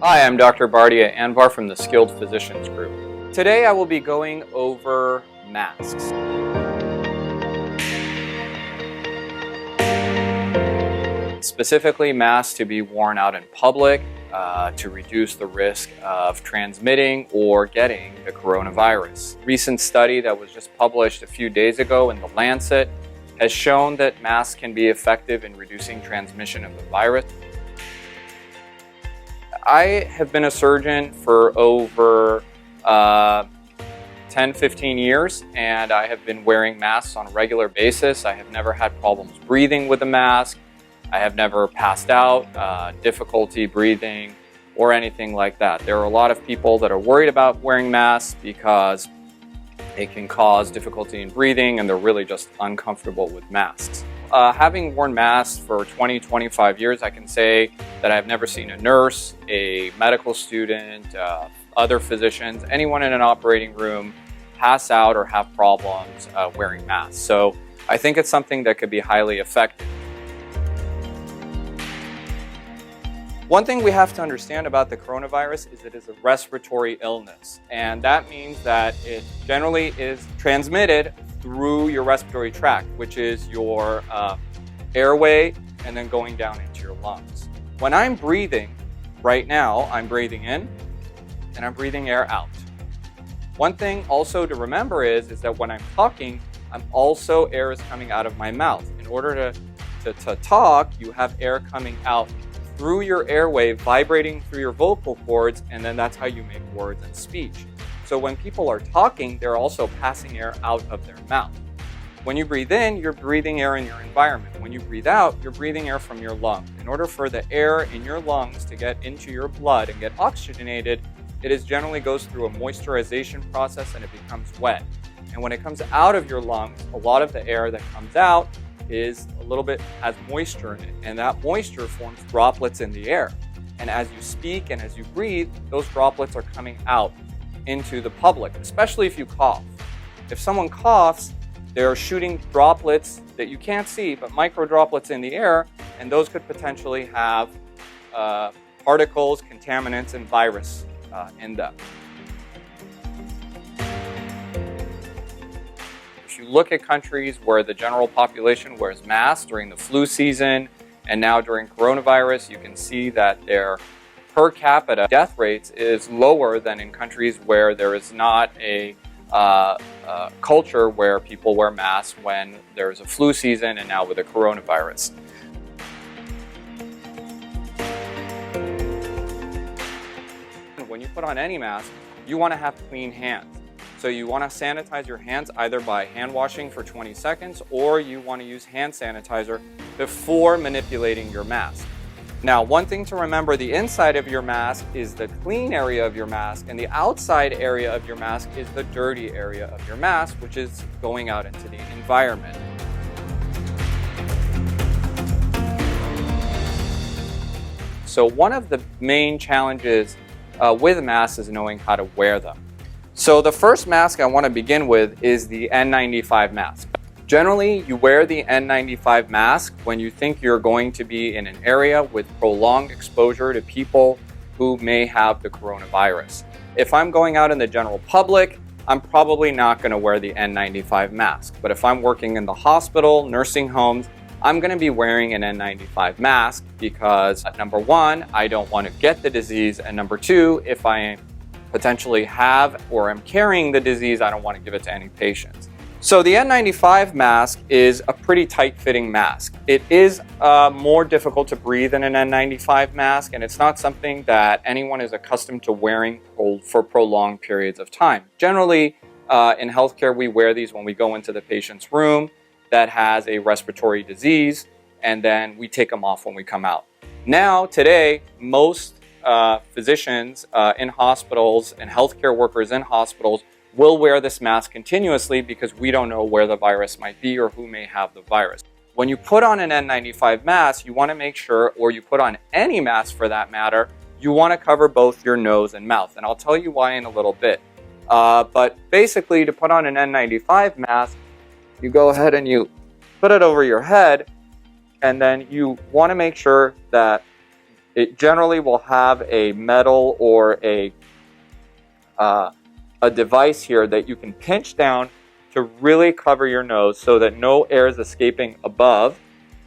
Hi, I'm Dr. Bardia Anvar from the Skilled Physicians Group. Today I will be going over masks. Specifically, masks to be worn out in public to reduce the risk of transmitting or getting the coronavirus. A recent study that was just published a few days ago in The Lancet has shown that masks can be effective in reducing transmission of the virus. I have been a surgeon for over 10-15 years, and I have been wearing masks on a regular basis. I have never had problems breathing with a mask. I have never passed out, difficulty breathing, or anything like that. There are a lot of people that are worried about wearing masks because it can cause difficulty in breathing, and they're really just uncomfortable with masks. Having worn masks for 20-25 years, I can say that I've never seen a nurse, a medical student, other physicians, anyone in an operating room pass out or have problems wearing masks. So I think it's something that could be highly effective. One thing we have to understand about the coronavirus is it is a respiratory illness, and that means that it generally is transmitted through your respiratory tract, which is your airway and then going down into your lungs. When I'm breathing right now, I'm breathing in and I'm breathing air out. One thing also to remember is that when I'm talking, air is coming out of my mouth. In order to talk, you have air coming out through your airway, vibrating through your vocal cords, and then that's how you make words and speech. So when people are talking, they're also passing air out of their mouth. When you breathe in, you're breathing air in your environment. When you breathe out, you're breathing air from your lungs. In order for the air in your lungs to get into your blood and get oxygenated, it generally goes through a moisturization process and it becomes wet. And when it comes out of your lungs, a lot of the air that comes out is a little bit has moisture in it, and that moisture forms droplets in the air. And as you speak and as you breathe, those droplets are coming out into the public, especially if you cough. If someone coughs, they're shooting droplets that you can't see, but micro droplets in the air, and those could potentially have particles, contaminants, and virus in them. If you look at countries where the general population wears masks during the flu season and now during coronavirus, you can see that their per capita death rates is lower than in countries where there is not a culture where people wear masks when there's a flu season and now with the coronavirus. When you put on any mask, you want to have clean hands. So you want to sanitize your hands either by hand washing for 20 seconds or you want to use hand sanitizer before manipulating your mask. Now, one thing to remember, the inside of your mask is the clean area of your mask, and the outside area of your mask is the dirty area of your mask, which is going out into the environment. So one of the main challenges with masks is knowing how to wear them. So the first mask I want to begin with is the N95 mask. Generally, you wear the N95 mask when you think you're going to be in an area with prolonged exposure to people who may have the coronavirus. If I'm going out in the general public, I'm probably not going to wear the N95 mask. But if I'm working in the hospital, nursing homes, I'm going to be wearing an N95 mask because, number one, I don't want to get the disease, and number two, if I potentially have or am carrying the disease, I don't want to give it to any patients. So the N95 mask is a pretty tight-fitting mask. It is more difficult to breathe than an N95 mask, and it's not something that anyone is accustomed to wearing for prolonged periods of time. Generally, in healthcare, we wear these when we go into the patient's room that has a respiratory disease, and then we take them off when we come out. Now, today, most physicians in hospitals and healthcare workers in hospitals will wear this mask continuously because we don't know where the virus might be or who may have the virus. When you put on an N95 mask, you want to make sure, or you put on any mask for that matter, you want to cover both your nose and mouth. And I'll tell you why in a little bit. But basically, to put on an N95 mask, you go ahead and you put it over your head, and then you want to make sure that It generally will have a metal or a device here that you can pinch down to really cover your nose so that no air is escaping above.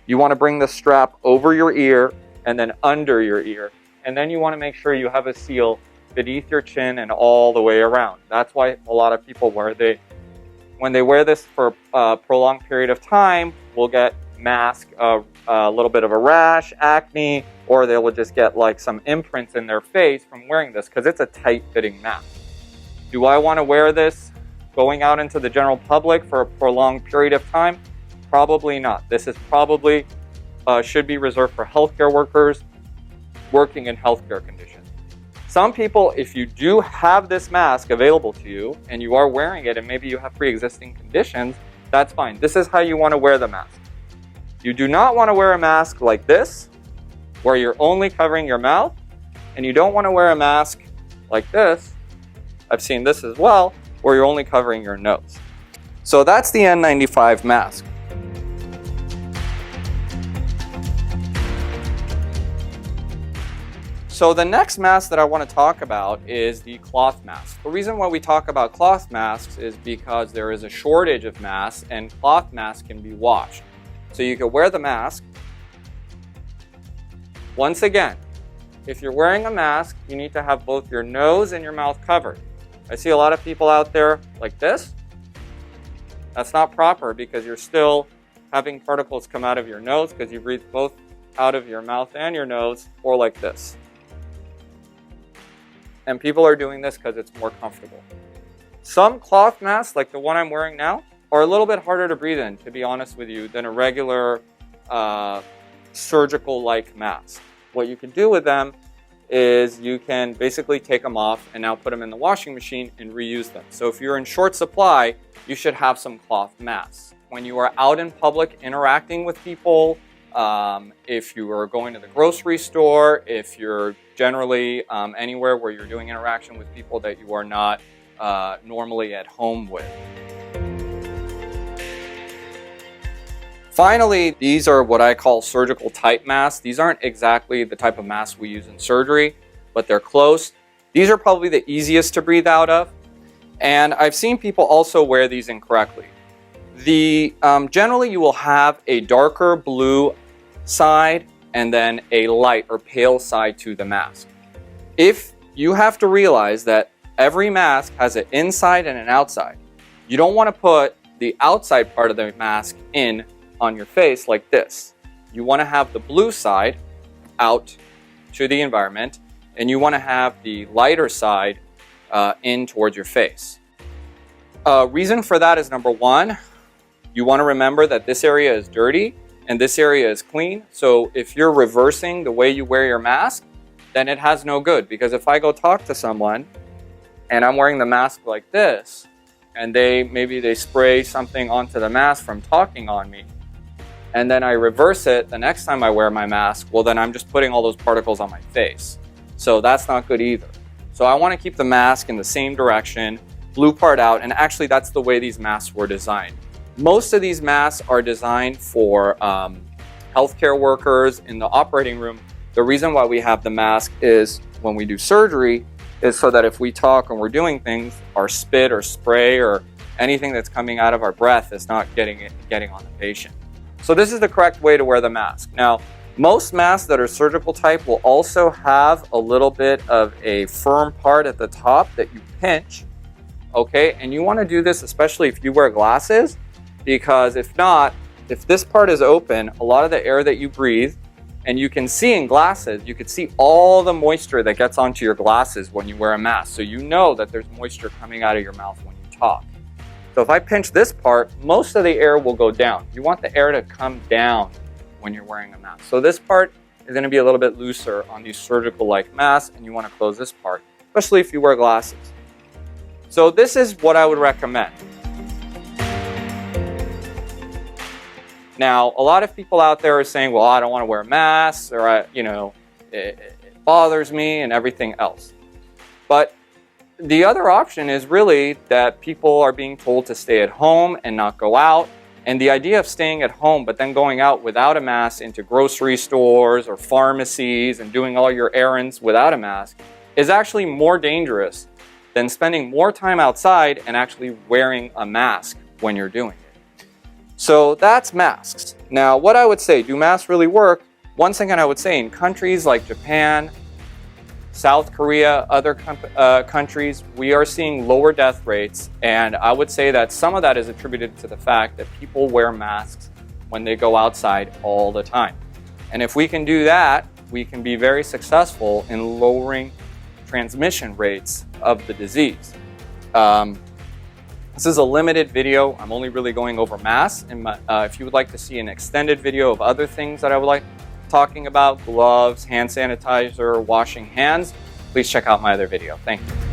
You want to bring the strap over your ear and then under your ear. And then you want to make sure you have a seal beneath your chin and all the way around. That's why a lot of people when they wear this for a prolonged period of time, will get mask, a little bit of a rash, acne, or they will just get like some imprints in their face from wearing this because it's a tight fitting mask. Do I want to wear this going out into the general public for a prolonged period of time? Probably not. This is probably should be reserved for healthcare workers working in healthcare conditions. Some people, if you do have this mask available to you and you are wearing it and maybe you have pre-existing conditions, that's fine. This is how you want to wear the mask. You do not want to wear a mask like this, where you're only covering your mouth, and you don't want to wear a mask like this. I've seen this as well, where you're only covering your nose. So that's the N95 mask. So the next mask that I want to talk about is the cloth mask. The reason why we talk about cloth masks is because there is a shortage of masks and cloth masks can be washed. So you can wear the mask. Once again, if you're wearing a mask, you need to have both your nose and your mouth covered. I see a lot of people out there like this. That's not proper because you're still having particles come out of your nose because you breathe both out of your mouth and your nose, or like this. And people are doing this because it's more comfortable. Some cloth masks, like the one I'm wearing now, are a little bit harder to breathe in, to be honest with you, than a regular surgical-like mask. What you can do with them is you can basically take them off and now put them in the washing machine and reuse them. So if you're in short supply, you should have some cloth masks. When you are out in public interacting with people, if you are going to the grocery store, if you're generally anywhere where you're doing interaction with people that you are not normally at home with. Finally, these are what I call surgical type masks. These aren't exactly the type of masks we use in surgery, but they're close. These are probably the easiest to breathe out of. And I've seen people also wear these incorrectly. Generally, you will have a darker blue side and then a light or pale side to the mask. If you have to realize that every mask has an inside and an outside, you don't want to put the outside part of the mask in on your face like this. You want to have the blue side out to the environment, and you want to have the lighter side in towards your face. Reason for that is, number one, you want to remember that this area is dirty and this area is clean. So if you're reversing the way you wear your mask, then it has no good. Because if I go talk to someone and I'm wearing the mask like this, and maybe they spray something onto the mask from talking on me, and then I reverse it the next time I wear my mask, well then I'm just putting all those particles on my face. So that's not good either. So I want to keep the mask in the same direction, blue part out, and actually that's the way these masks were designed. Most of these masks are designed for healthcare workers in the operating room. The reason why we have the mask is when we do surgery is so that if we talk and we're doing things, our spit or spray or anything that's coming out of our breath is not getting on the patient. So this is the correct way to wear the mask. Now, most masks that are surgical type will also have a little bit of a firm part at the top that you pinch, okay? And you want to do this especially if you wear glasses, because if not, if this part is open, a lot of the air that you breathe, and you can see in glasses, you can see all the moisture that gets onto your glasses when you wear a mask. So you know that there's moisture coming out of your mouth when you talk. So if I pinch this part, most of the air will go down. You want the air to come down when you're wearing a mask. So this part is going to be a little bit looser on these surgical-like masks, and you want to close this part, especially if you wear glasses. So this is what I would recommend. Now, a lot of people out there are saying, well, I don't want to wear masks, or it bothers me and everything else. But the other option is really that people are being told to stay at home and not go out, And the idea of staying at home but then going out without a mask into grocery stores or pharmacies and doing all your errands without a mask is actually more dangerous than spending more time outside and actually wearing a mask when you're doing it. So that's masks. Now, what I would say, do masks really work? Once again, I would say in countries like Japan, South Korea, other countries, we are seeing lower death rates, and I would say that some of that is attributed to the fact that people wear masks when they go outside all the time. And if we can do that, we can be very successful in lowering transmission rates of the disease. This is a limited video. I'm only really going over masks. And if you would like to see an extended video of other things that I would like talking about, gloves, hand sanitizer, washing hands, please check out my other video. Thank you.